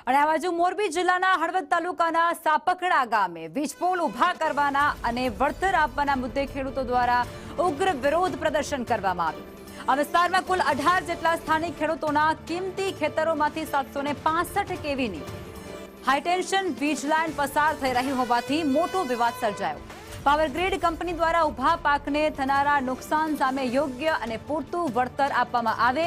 અને આ બાજુ મોરબી જિલ્લાના હળવદ તાલુકાના સાપકડા ગામે વીજપોલ ઉભા કરવાના અને વળતર આપવાના મુદ્દે ખેડૂતો દ્વારા ઉગ્ર વિરોધ પ્રદર્શન કરવામાં આવ્યું। આ વિસ્તારમાં કુલ 18 જેટલા સ્થાનિક ખેડૂતોના કિંમતી ખેતરોમાંથી 765 કેવીની હાઈટેન્શન વીજ લાઇન પસાર થઈ રહી હોવાથી મોટો વિવાદ સર્જાયો। પાવર ગ્રીડ કંપની દ્વારા ઉભા પાકને થનારા નુકસાન સામે યોગ્ય અને પૂરતું વળતર આપવામાં આવે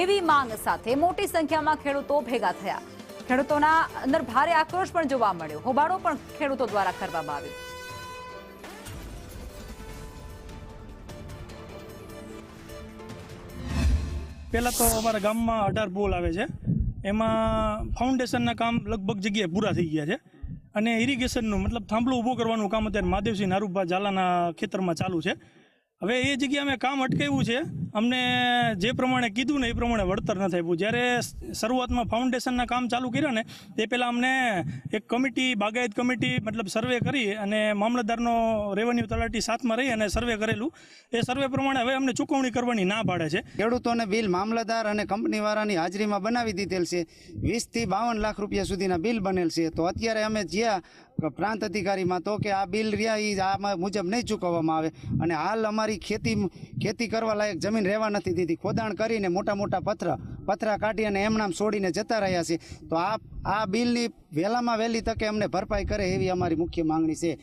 એવી માંગ સાથે મોટી સંખ્યામાં ખેડૂતો ભેગા થયા। ખેડૂતોના અંદર ભારે આક્રોશ પણ જોવા મળ્યો। હોબાળો પણ ખેડૂતો દ્વારા કરવામાં આવ્યો। પહેલા તો અમારા ગામમાં 18 પોલ આવે છે, એમાં ફાઉન્ડેશનના કામ લગભગ જગ્યાએ પૂરા થઈ ગયા છે અને ઇરિગેશનનું મતલબ થાંભલો ઊભો કરવાનું કામ અત્યારે મહાદેવસિંહ નારૂભા ઝાલાના ખેતરમાં ચાલુ છે। હવે એ જગ્યાએ અમે કામ અટકાવ્યું છે। અમને જે પ્રમાણે કીધું ને એ પ્રમાણે વળતર નથી આપ્યું। જ્યારે શરૂઆતમાં ફાઉન્ડેશનના કામ ચાલુ કર્યા ને તે પહેલાં અમને એક કમિટી બાગાયત કમિટી મતલબ સર્વે કરી અને મામલતદારનો રેવન્યુ તલાટી સાથમાં રહી અને સર્વે કરેલું। એ સર્વે પ્રમાણે હવે અમને ચૂકવણી કરવાની ના પાડે છે। ખેડૂતોને બિલ મામલતદાર અને કંપનીવાળાની હાજરીમાં બનાવી દીધેલ છે। 20 થી 52 લાખ રૂપિયા સુધીના બિલ બનેલ છે। તો અત્યારે અમે જ્યાં પ્રાંત અધિકારીમાં તો કે આ બિલ રહ્યા એ આ મુજબ નહીં ચૂકવવામાં આવે અને હાલ અમારી ખેતી કરવા લાયક જમીન રહેવા નથી દીધી। ખોદાણ કરીને મોટા મોટા પથરા કાઢી અને એમનામ છોડીને જતા રહ્યા છે। તો આ બિલની વહેલામાં વહેલી તકે અમને ભરપાઈ કરે એવી અમારી મુખ્ય માંગણી છે।